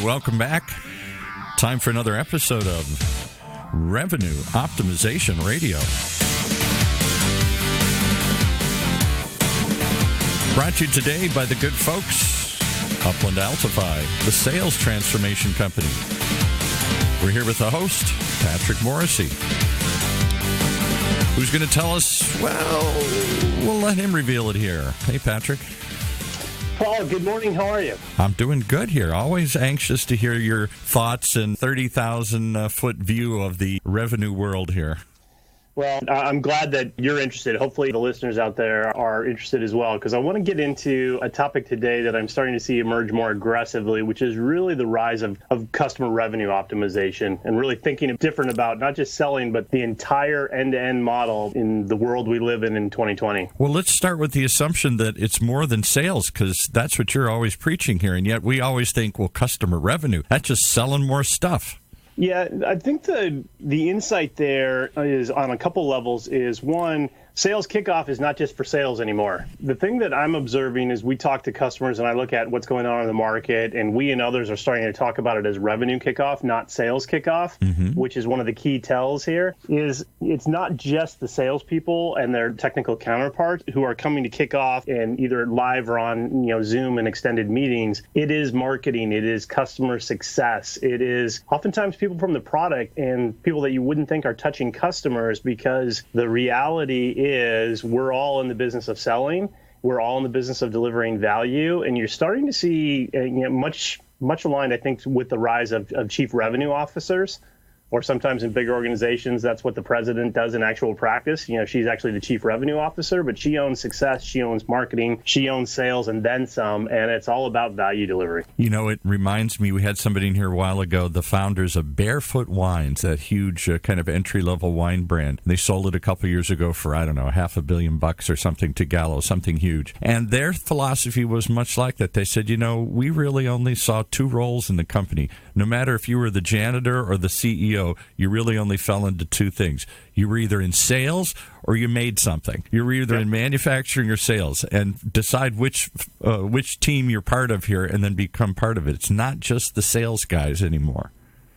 welcome back. Time for another episode of Revenue Optimization Radio. Brought to you today by the good folks, Upland Altify, the sales transformation company. We're here with the host, Patrick Morrissey, who's going to tell us, well, we'll let him reveal it here. Hey, Patrick. Paul, good morning. How are you? I'm doing good here. Always anxious to hear your thoughts and 30,000-foot view of the revenue world here. Well, I'm glad that you're interested. Hopefully the listeners out there are interested as well, because I want to get into a topic today that I'm starting to see emerge more aggressively, which is really the rise of customer revenue optimization and really thinking different about not just selling, but the entire end-to-end model in the world we live in 2020. Well, let's start with the assumption that it's more than sales, because that's what you're always preaching here. And yet we always think, well, customer revenue, that's just selling more stuff. Yeah, I think the insight there is on a couple levels is, one, sales kickoff is not just for sales anymore. The thing that I'm observing is we talk to customers and I look at what's going on in the market, and we and others are starting to talk about it as revenue kickoff, not sales kickoff, which is one of the key tells here, is it's not just the salespeople and their technical counterparts who are coming to kick off and either live or on Zoom and extended meetings. It is marketing, it is customer success, it is oftentimes people from the product and people that you wouldn't think are touching customers, because the reality is we're all in the business of selling. We're all in the business of delivering value. And you're starting to see much aligned, I think, with the rise of chief revenue officers, or sometimes in bigger organizations, that's what the president does in actual practice. She's actually the chief revenue officer, but she owns success, she owns marketing, she owns sales, and then some, and it's all about value delivery. It reminds me, we had somebody in here a while ago, the founders of Barefoot Wines, that huge kind of entry-level wine brand. They sold it a couple years ago for, $500 million or something to Gallo, something huge. And their philosophy was much like that. They said, we really only saw two roles in the company. No matter if you were the janitor or the CEO, you really only fell into two things. You were either in sales or you made something. You were either in manufacturing or sales, and decide which team you're part of here and then become part of it. It's not just the sales guys anymore.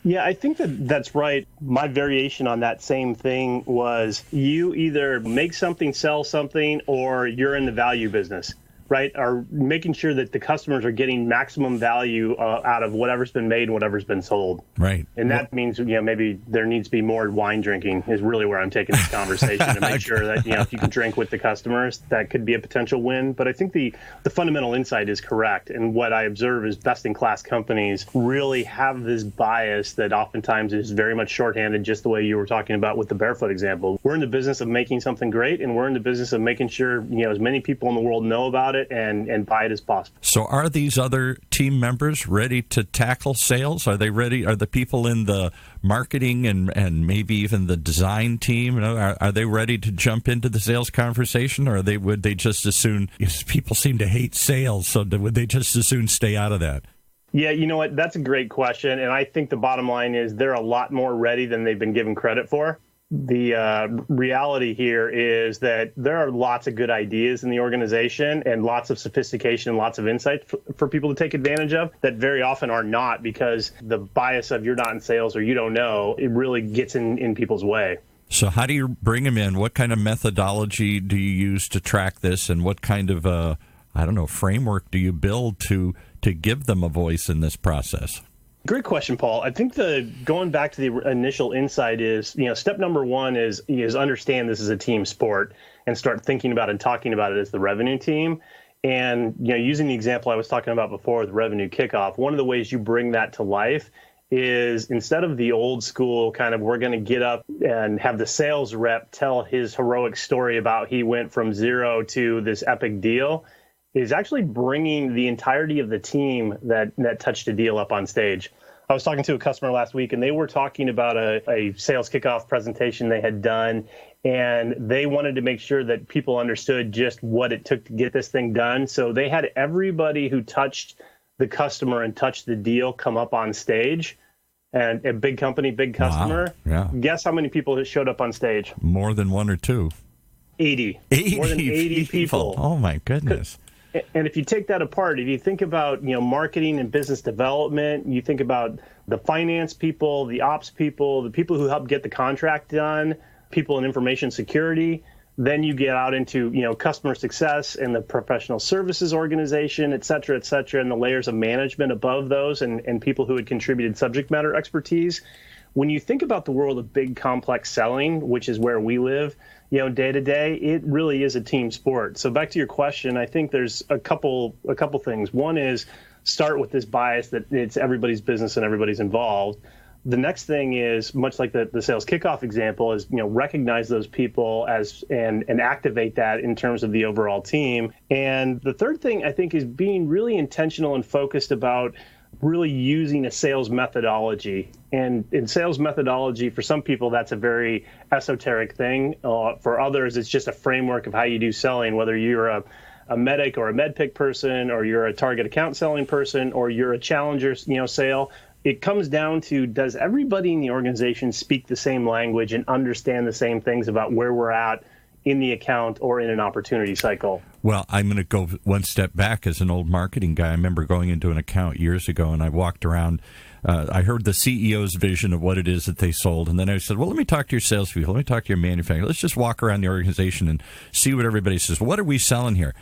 Yeah, I think that's right. My variation on that same thing was you either make something, sell something, or you're in the value business. Right, are making sure that the customers are getting maximum value out of whatever's been made and whatever's been sold. Right. And that means, maybe there needs to be more wine drinking is really where I'm taking this conversation to make sure that, if you can drink with the customers, that could be a potential win. But I think the fundamental insight is correct. And what I observe is best-in-class companies really have this bias that oftentimes is very much shorthanded, just the way you were talking about with the Barefoot example. We're in the business of making something great, and we're in the business of making sure, as many people in the world know about it and buy it as possible. So are these other team members ready to tackle sales? Are they ready? Are the people in the marketing and maybe even the design team, are they ready to jump into the sales conversation, or would they just as soon, people seem to hate sales, so would they just as soon stay out of that? Yeah, you know what? That's a great question. And I think the bottom line is they're a lot more ready than they've been given credit for. The reality here is that there are lots of good ideas in the organization and lots of sophistication and lots of insight for people to take advantage of that very often are not, because the bias of you're not in sales or you don't know, it really gets in people's way. So how do you bring them in? What kind of methodology do you use to track this, and what kind of, framework do you build to give them a voice in this process? Great question, Paul. I think going back to the initial insight is, step number one is understand this is a team sport and start thinking about and talking about it as the revenue team. And, using the example I was talking about before with revenue kickoff, one of the ways you bring that to life is, instead of the old school kind of, we're going to get up and have the sales rep tell his heroic story about he went from zero to this epic deal, is actually bringing the entirety of the team that touched a deal up on stage. I was talking to a customer last week, and they were talking about a sales kickoff presentation they had done, and they wanted to make sure that people understood just what it took to get this thing done. So they had everybody who touched the customer and touched the deal come up on stage. And a big company, big customer. Wow. Yeah. Guess how many people showed up on stage? More than one or two. 80. More than 80 people. Oh, my goodness. And if you take that apart, if you think about, marketing and business development, you think about the finance people, the ops people, the people who help get the contract done, people in information security, then you get out into, customer success and the professional services organization, et cetera, and the layers of management above those and people who had contributed subject matter expertise. When you think about the world of big, complex selling, which is where we live, day to day, it really is a team sport. So back to your question, I think there's a couple things. One is start with this bias that it's everybody's business and everybody's involved. The next thing is, much like the sales kickoff example, is recognize those people and activate that in terms of the overall team. And the third thing I think is being really intentional and focused about really using a sales methodology. And in sales methodology, for some people, that's a very esoteric thing. For others, it's just a framework of how you do selling, whether you're a medic or a med pick person, or you're a target account selling person, or you're a challenger, sale. It comes down to, does everybody in the organization speak the same language and understand the same things about where we're at in the account or in an opportunity cycle? Well, I'm going to go one step back as an old marketing guy. I remember going into an account years ago, and I walked around. I heard the CEO's vision of what it is that they sold, and then I said, well, let me talk to your salespeople. Let me talk to your manufacturer. Let's just walk around the organization and see what everybody says. What are we selling here?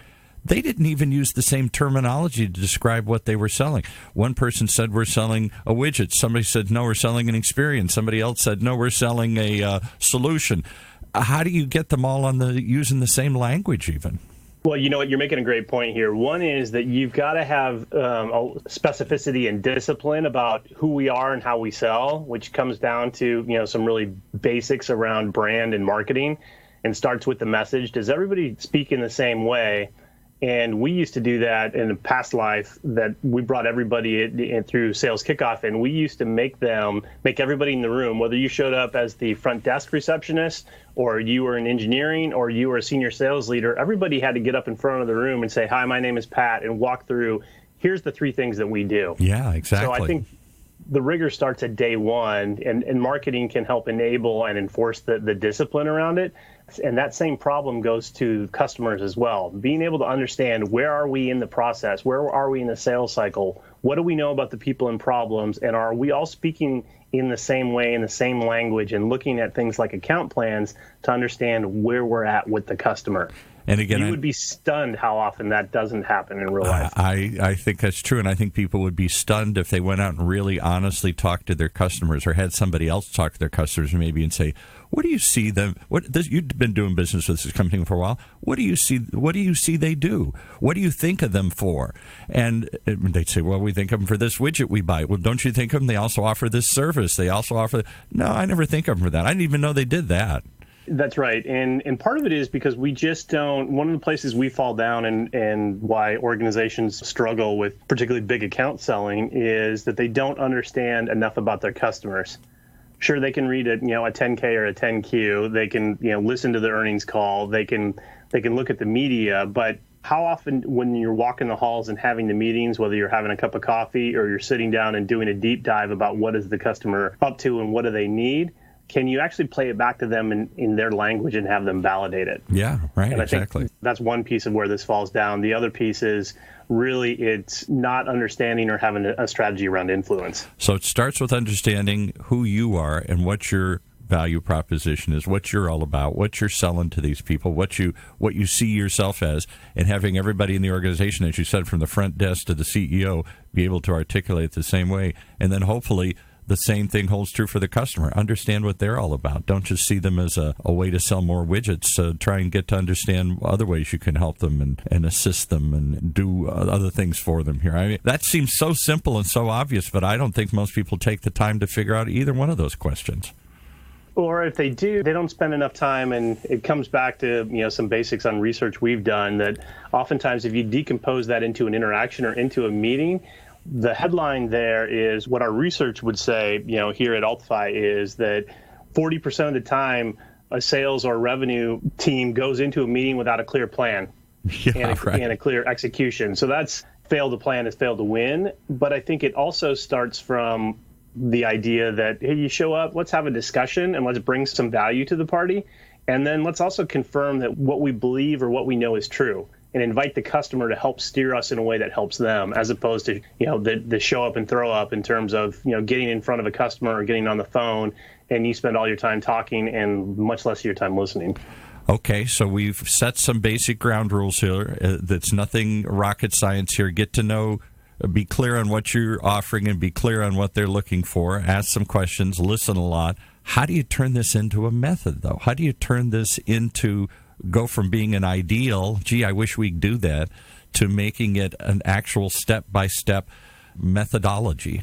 They didn't even use the same terminology to describe what they were selling. One person said, we're selling a widget. Somebody said, no, we're selling an experience. Somebody else said, no, we're selling a solution. How do you get them all using the same language even? Well, you know what? You're making a great point here. One is that you've got to have specificity and discipline about who we are and how we sell, which comes down to, some really basics around brand and marketing, and starts with the message. Does everybody speak in the same way? And we used to do that in a past life, that we brought everybody in through sales kickoff, and we used to make everybody in the room, whether you showed up as the front desk receptionist or you were in engineering or you were a senior sales leader, everybody had to get up in front of the room and say, hi, my name is Pat, and walk through, here's the 3 things that we do. Yeah, exactly. So I think the rigor starts at day one, and marketing can help enable and enforce the discipline around it. And that same problem goes to customers as well. Being able to understand, where are we in the process? Where are we in the sales cycle? What do we know about the people and problems? And are we all speaking in the same way, in the same language, and looking at things like account plans to understand where we're at with the customer? And again, you would be stunned how often that doesn't happen in real life. I think that's true, and I think people would be stunned if they went out and really honestly talked to their customers, or had somebody else talk to their customers maybe and say, what do you see them? You've been doing business with this company for a while. What do you see? What do you see they do? What do you think of them for? And they'd say, well, we think of them for this widget we buy. Well, don't you think of them? They also offer this service. They also offer. No, I never think of them for that. I didn't even know they did that. That's right. And part of it is because we just don't, one of the places we fall down and why organizations struggle with particularly big account selling is that they don't understand enough about their customers. Sure, they can read a 10K or a 10Q. They can, listen to the earnings call. They can look at the media. But how often when you're walking the halls and having the meetings, whether you're having a cup of coffee or you're sitting down and doing a deep dive about what is the customer up to and what do they need, can you actually play it back to them in their language and have them validate it? Yeah, right, and I exactly. think that's one piece of where this falls down. The other piece is really it's not understanding or having a strategy around influence. So it starts with understanding who you are and what your value proposition is, what you're all about, what you're selling to these people, what you see yourself as, and having everybody in the organization, as you said, from the front desk to the CEO, be able to articulate the same way. And then hopefully the same thing holds true for the customer. Understand what they're all about. Don't just see them as a way to sell more widgets. Try and get to understand other ways you can help them and assist them and do other things for them here. I mean, that seems so simple and so obvious, but I don't think most people take the time to figure out either one of those questions. Or if they do, they don't spend enough time, and it comes back to some basics on research we've done that oftentimes if you decompose that into an interaction or into a meeting, the headline there is what our research would say, here at Altify, is that 40% of the time a sales or revenue team goes into a meeting without a clear plan and a clear execution. So that's failed to plan is failed to win. But I think it also starts from the idea that, hey, you show up, let's have a discussion and let's bring some value to the party. And then let's also confirm that what we believe or what we know is true. and invite the customer to help steer us in a way that helps them, as opposed to, the show up and throw up in terms of, getting in front of a customer or getting on the phone and you spend all your time talking and much less of your time listening. Okay, so we've set some basic ground rules here. That's nothing rocket science here. Get to know, be clear on what you're offering and be clear on what they're looking for. Ask some questions, listen a lot. How do you turn this into a method, though? How do you turn this into, go from being an ideal, gee, I wish we'd do that, to making it an actual step-by-step methodology?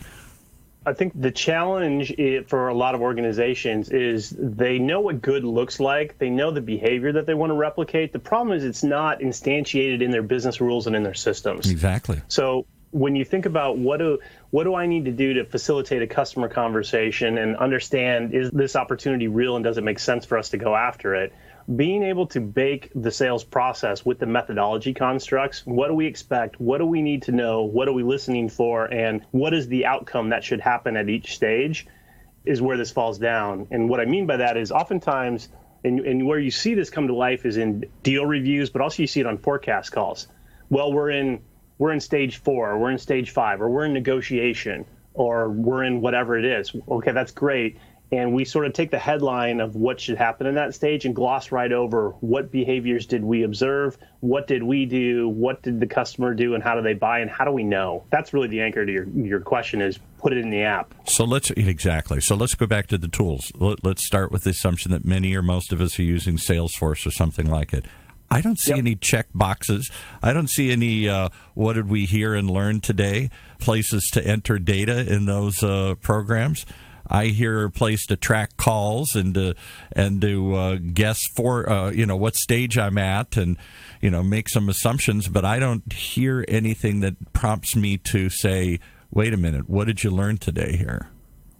I think the challenge for a lot of organizations is they know what good looks like. They know the behavior that they want to replicate. The problem is it's not instantiated in their business rules and in their systems. Exactly. So when you think about what do I need to do to facilitate a customer conversation and understand, is this opportunity real and does it make sense for us to go after it? Being able to bake the sales process with the methodology constructs, what do we expect? What do we need to know? What are we listening for? And what is the outcome that should happen at each stage is where this falls down. And what I mean by that is oftentimes, and where you see this come to life is in deal reviews, but also you see it on forecast calls. Well, we're in stage 4, or we're in stage 5, or we're in negotiation, or we're in whatever it is. Okay, that's great. And we sort of take the headline of what should happen in that stage and gloss right over what behaviors did we observe, what did we do, what did the customer do, and how do they buy, and how do we know? That's really the anchor to your question, is put it in the app. So let's go back to the tools. Let's start with the assumption that many or most of us are using Salesforce or something like it. I don't see any check boxes. I don't see any what did we hear and learn today, places to enter data in those programs. I hear a place to track calls and to guess for what stage I'm at and make some assumptions, but I don't hear anything that prompts me to say, wait a minute, what did you learn today here?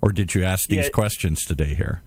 Or did you ask these questions today here?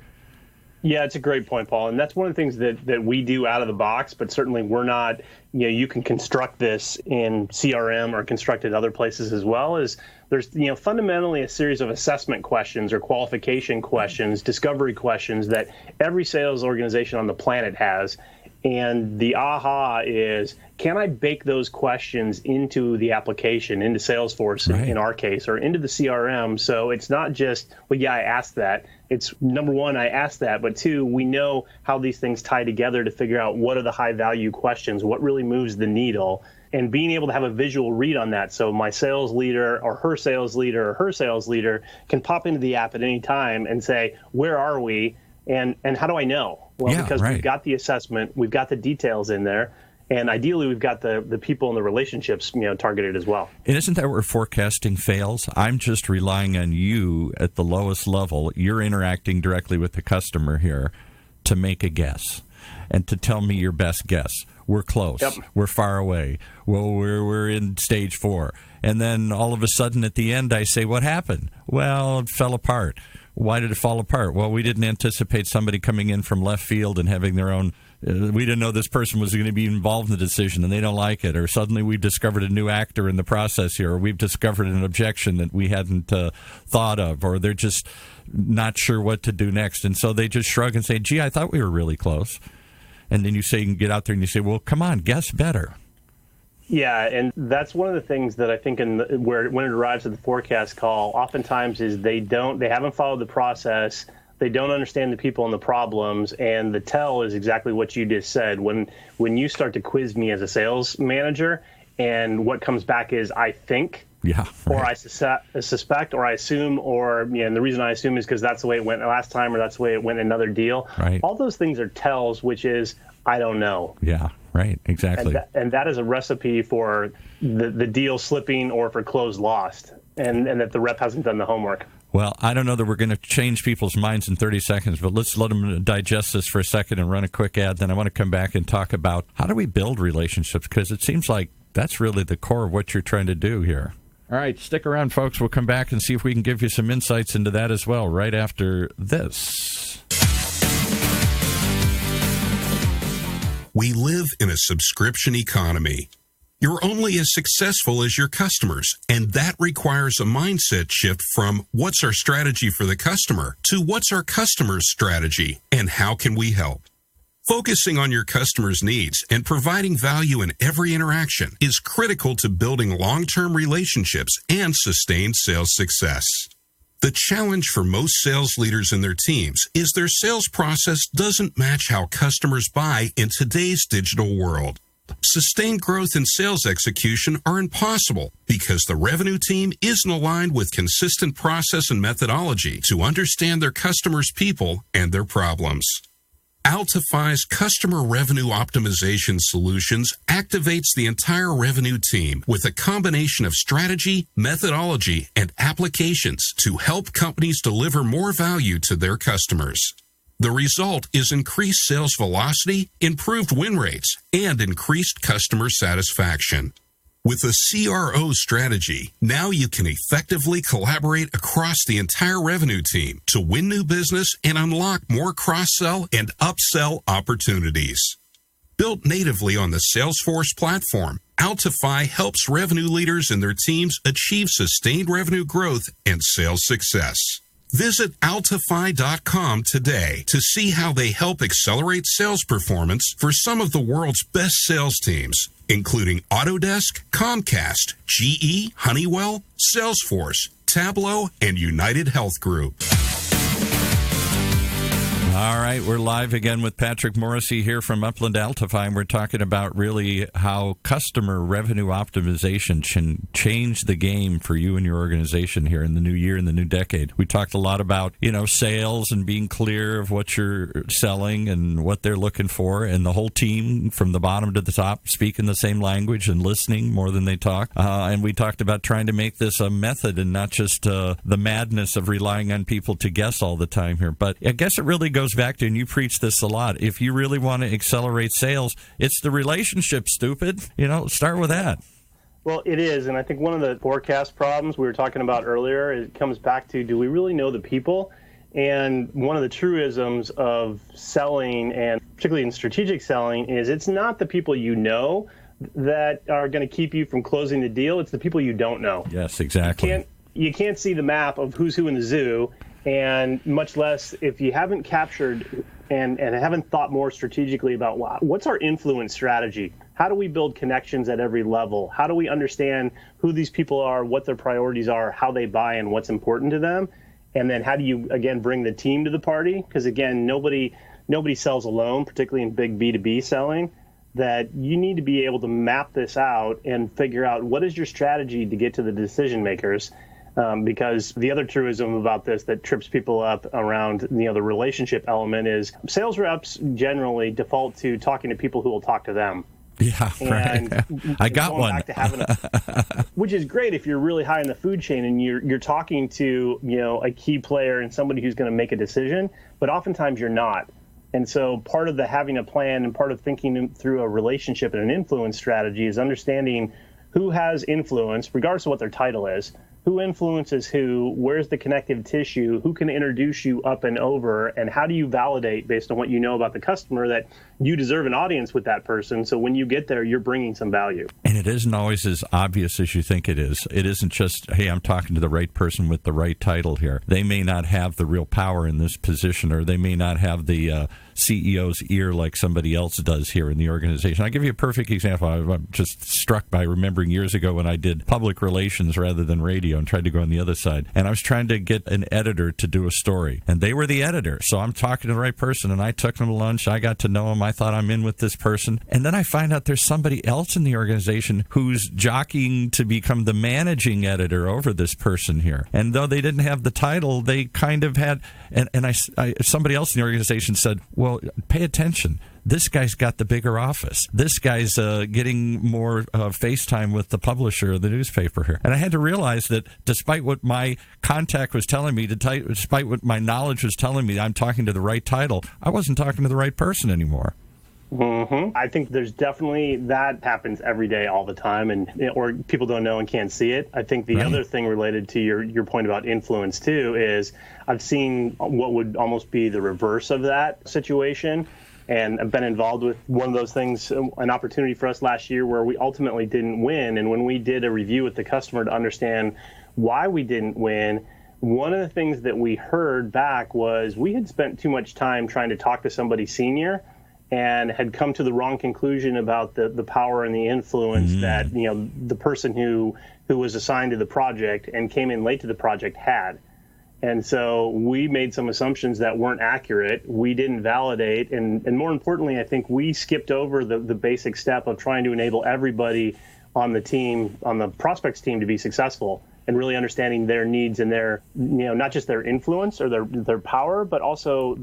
Yeah, it's a great point, Paul. And that's one of the things that we do out of the box, but certainly we're not, you can construct this in CRM or construct it other places as well. Is there's, fundamentally a series of assessment questions or qualification questions, discovery questions that every sales organization on the planet has. And the aha is, can I bake those questions into the application, into Salesforce in our case, or into the CRM? So it's not just, well, yeah, I asked that. It's number one, I asked that, but two, we know how these things tie together to figure out what are the high value questions, what really moves the needle, and being able to have a visual read on that. So my sales leader or her sales leader or her sales leader can pop into the app at any time and say, where are we? And how do I know? Well, because we've got the assessment, we've got the details in there, and ideally we've got the people and the relationships targeted as well. And isn't that where forecasting fails? I'm just relying on you at the lowest level. You're interacting directly with the customer here to make a guess and to tell me your best guess. We're close. Yep. We're far away. Well, we're in stage 4. And then all of a sudden at the end I say, what happened? Well, it fell apart. Why did it fall apart? Well, we didn't anticipate somebody coming in from left field and having their own. We didn't know this person was going to be involved in the decision and they don't like it. Or suddenly we discovered a new actor in the process here, or we've discovered an objection that we hadn't thought of, or they're just not sure what to do next. And so they just shrug and say, gee, I thought we were really close. And then you get out there and you say, well, come on, guess better. Yeah, and that's one of the things that I think when it arrives at the forecast call, oftentimes is they haven't followed the process, they don't understand the people and the problems, and the tell is exactly what you just said. When you start to quiz me as a sales manager, and what comes back is I think, or I suspect, or I assume, or and the reason I assume is because that's the way it went last time, or that's the way it went in another deal. Right. All those things are tells, which is I don't know. Yeah. Right, exactly. And that is a recipe for the deal slipping or for close lost, and that the rep hasn't done the homework. Well, I don't know that we're going to change people's minds in 30 seconds, but let's let them digest this for a second and run a quick ad. Then I want to come back and talk about how do we build relationships, because it seems like that's really the core of what you're trying to do here. All right, stick around, folks. We'll come back and see if we can give you some insights into that as well right after this. We live in a subscription economy. You're only as successful as your customers, and that requires a mindset shift from what's our strategy for the customer to what's our customer's strategy and how can we help. Focusing on your customers' needs and providing value in every interaction is critical to building long-term relationships and sustained sales success. The challenge for most sales leaders and their teams is their sales process doesn't match how customers buy in today's digital world. Sustained growth and sales execution are impossible because the revenue team isn't aligned with consistent process and methodology to understand their customers' people and their problems. Altify's customer revenue optimization solutions activates the entire revenue team with a combination of strategy, methodology, and applications to help companies deliver more value to their customers. The result is increased sales velocity, improved win rates, and increased customer satisfaction. With a CRO strategy, now you can effectively collaborate across the entire revenue team to win new business and unlock more cross-sell and upsell opportunities. Built natively on the Salesforce platform, Altify helps revenue leaders and their teams achieve sustained revenue growth and sales success. Visit Altify.com today to see how they help accelerate sales performance for some of the world's best sales teams, including Autodesk, Comcast, GE, Honeywell, Salesforce, Tableau, and United Health Group. All right, we're live again with Patrick Morrissey here from Upland Altify, and we're talking about really how customer revenue optimization can change the game for you and your organization here in the new year, in the new decade. We talked a lot about, sales and being clear of what you're selling and what they're looking for, and the whole team from the bottom to the top speaking the same language and listening more than they talk. And we talked about trying to make this a method and not just the madness of relying on people to guess all the time here. But I guess it really goes back to, and you preach this a lot, if you really want to accelerate sales, it's the relationship, stupid. Start with that. Well, it is, and I think one of the forecast problems we were talking about earlier, it comes back to, do we really know the people? And one of the truisms of selling, and particularly in strategic selling, is it's not the people you know that are going to keep you from closing the deal, it's the people you don't know. Yes, exactly. You can't see the map of who's who in the zoo, and much less if you haven't captured and haven't thought more strategically about what's our influence strategy. How do we build connections at every level? How do we understand who these people are, what their priorities are, how they buy, and what's important to them? And then how do you, again, bring the team to the party? Because, again, nobody sells alone, particularly in big B2B selling, that you need to be able to map this out and figure out what is your strategy to get to the decision makers. Because the other truism about this that trips people up around the relationship element is sales reps generally default to talking to people who will talk to them. Yeah, right. I got one. Back to which is great if you're really high in the food chain and you're talking to a key player and somebody who's going to make a decision, but oftentimes you're not. And so part of the having a plan and part of thinking through a relationship and an influence strategy is understanding who has influence, regardless of what their title is. Who influences who, where's the connective tissue, who can introduce you up and over, and how do you validate based on what you know about the customer that you deserve an audience with that person, so when you get there, you're bringing some value. And it isn't always as obvious as you think it is. It isn't just, hey, I'm talking to the right person with the right title here. They may not have the real power in this position, or they may not have the CEO's ear like somebody else does here in the organization. I'll give you a perfect example. I'm just struck by remembering years ago when I did public relations rather than radio and tried to go on the other side. And I was trying to get an editor to do a story. And they were the editor. So I'm talking to the right person, and I took them to lunch. I got to know them. I thought I'm in with this person. And then I find out there's somebody else in the organization who's jockeying to become the managing editor over this person here. And though they didn't have the title, they kind of had, and somebody else in the organization said, well, pay attention. This guy's got the bigger office. This guy's getting more FaceTime with the publisher of the newspaper here. And I had to realize that despite what my contact was telling me, despite what my knowledge was telling me, I'm talking to the right title, I wasn't talking to the right person anymore. Mm-hmm. I think there's definitely, that happens every day, all the time, or people don't know and can't see it. I think the other thing related to your point about influence, too, is I've seen what would almost be the reverse of that situation. And I've been involved with one of those things, an opportunity for us last year where we ultimately didn't win. And when we did a review with the customer to understand why we didn't win, one of the things that we heard back was we had spent too much time trying to talk to somebody senior and had come to the wrong conclusion about the power and the influence that the person who was assigned to the project and came in late to the project had. And so we made some assumptions that weren't accurate. We didn't validate. And more importantly, I think we skipped over the basic step of trying to enable everybody on the team, on the prospects team, to be successful, and really understanding their needs and their, not just their influence or their power, but also,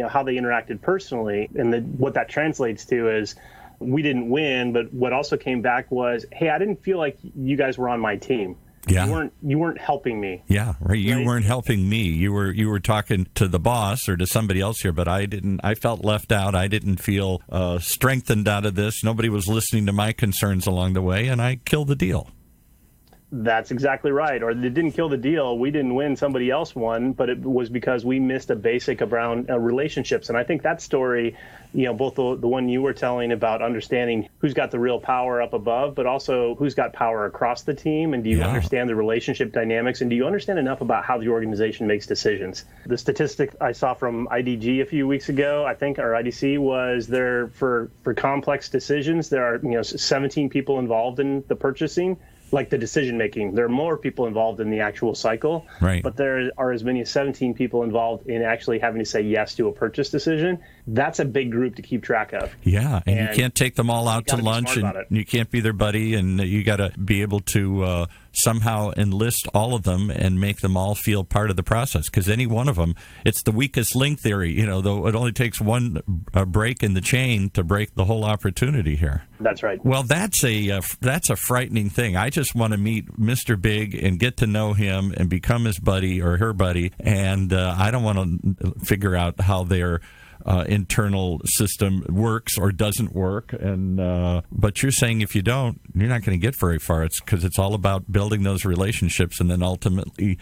how they interacted personally. And what that translates to is we didn't win, but what also came back was, hey, I didn't feel like you guys were on my team. Yeah. You weren't helping me. Yeah, right. You weren't helping me. You were talking to the boss or to somebody else here, but I didn't. I felt left out. I didn't feel strengthened out of this. Nobody was listening to my concerns along the way, and I killed the deal. That's exactly right. Or it didn't kill the deal. We didn't win. Somebody else won, but it was because we missed a basic around relationships. And I think that story, both the one you were telling about understanding who's got the real power up above, but also who's got power across the team. And do you understand the relationship dynamics? And do you understand enough about how the organization makes decisions? The statistic I saw from IDG a few weeks ago, I think, or IDC, was there for complex decisions, there are 17 people involved in the purchasing. Like the decision making, there are more people involved in the actual cycle, right? But there are as many as 17 people involved in actually having to say yes to a purchase decision. That's a big group to keep track of. Yeah, and you can't take them all out to lunch, and you can't be their buddy, and you got to be able to somehow enlist all of them and make them all feel part of the process. Because any one of them, it's the weakest link theory. Though it only takes one break in the chain to break the whole opportunity here. That's right. Well, that's a frightening thing. I just want to meet Mr. Big and get to know him and become his buddy or her buddy, and I don't want to figure out how their internal system works or doesn't work. And but you're saying if you don't, you're not going to get very far. It's because it's all about building those relationships and then ultimately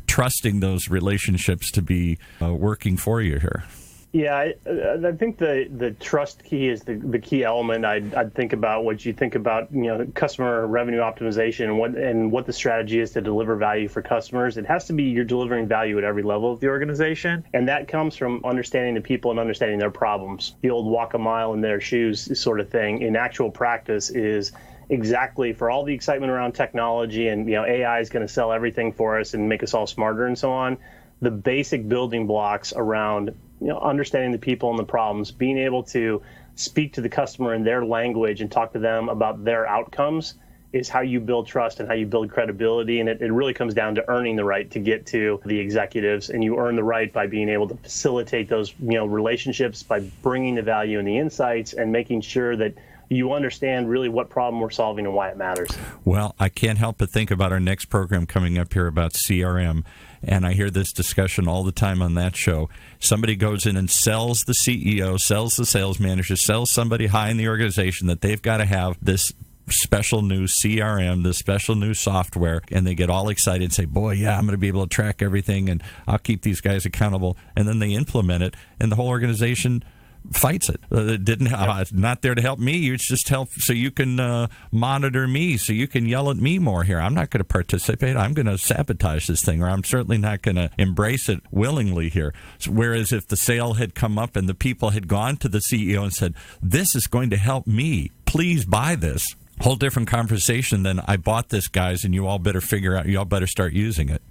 trusting those relationships to be working for you here. Yeah, I think the trust key is the key element. I'd think about what you think about, customer revenue optimization and what the strategy is to deliver value for customers. It has to be you're delivering value at every level of the organization, and that comes from understanding the people and understanding their problems. The old walk a mile in their shoes sort of thing in actual practice is exactly, for all the excitement around technology and AI is going to sell everything for us and make us all smarter and so on. The basic building blocks around understanding the people and the problems, being able to speak to the customer in their language and talk to them about their outcomes is how you build trust and how you build credibility. And it really comes down to earning the right to get to the executives. And you earn the right by being able to facilitate those relationships, by bringing the value and the insights and making sure that you understand really what problem we're solving and why it matters. Well, I can't help but think about our next program coming up here about CRM. And I hear this discussion all the time on that show. Somebody goes in and sells the CEO, sells the sales manager, sells somebody high in the organization that they've got to have this special new CRM, this special new software, and they get all excited and say, boy, yeah, I'm going to be able to track everything, and I'll keep these guys accountable. And then they implement it, and the whole organization fights it. It didn't. It's not there to help me. It's just help so you can monitor me, so you can yell at me more here. I'm not going to participate. I'm going to sabotage this thing, or I'm certainly not going to embrace it willingly here. So, whereas if the sale had come up and the people had gone to the CEO and said, this is going to help me, please buy this, whole different conversation than I bought this, guys, and you all better figure out, you all better start using it.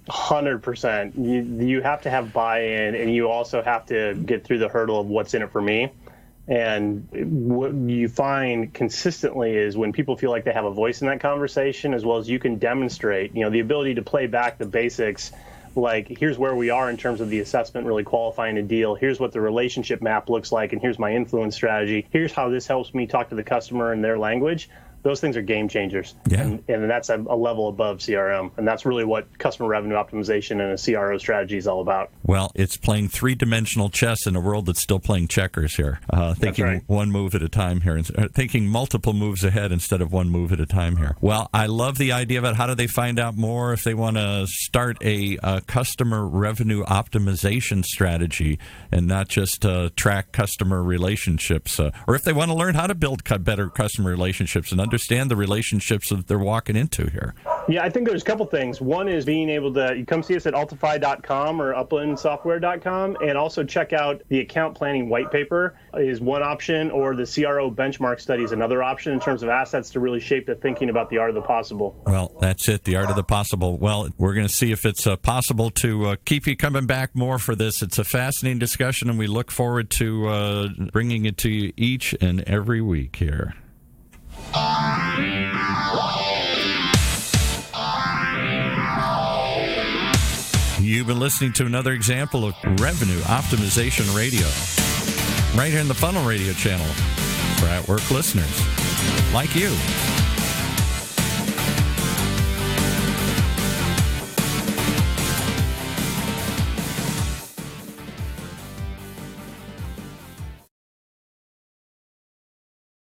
100%. You have to have buy-in, and you also have to get through the hurdle of what's in it for me. And what you find consistently is when people feel like they have a voice in that conversation, as well as you can demonstrate, the ability to play back the basics, like here's where we are in terms of the assessment, really qualifying a deal. Here's what the relationship map looks like, and here's my influence strategy. Here's how this helps me talk to the customer in their language. Those things are game changers. Yeah. And that's a level above CRM. And that's really what customer revenue optimization and a CRO strategy is all about. Well, it's playing three-dimensional chess in a world that's still playing checkers here. Thinking one move at a time here. Thinking multiple moves ahead instead of one move at a time here. Well, I love the idea about how do they find out more if they want to start a customer revenue optimization strategy and not just track customer relationships. Or if they want to learn how to build better customer relationships and understand the relationships that they're walking into here. Yeah, I think there's a couple things. One is being able to, you come see us at altify.com or uplandsoftware.com, and also check out the account planning white paper is one option, or the CRO benchmark study is another option in terms of assets to really shape the thinking about the art of the possible. Well, that's it, the art of the possible. Well, we're going to see if it's possible to keep you coming back more for this. It's a fascinating discussion, and we look forward to bringing it to you each and every week here. You've been listening to another example of revenue optimization radio, right here in the Funnel Radio channel for at-work listeners like you.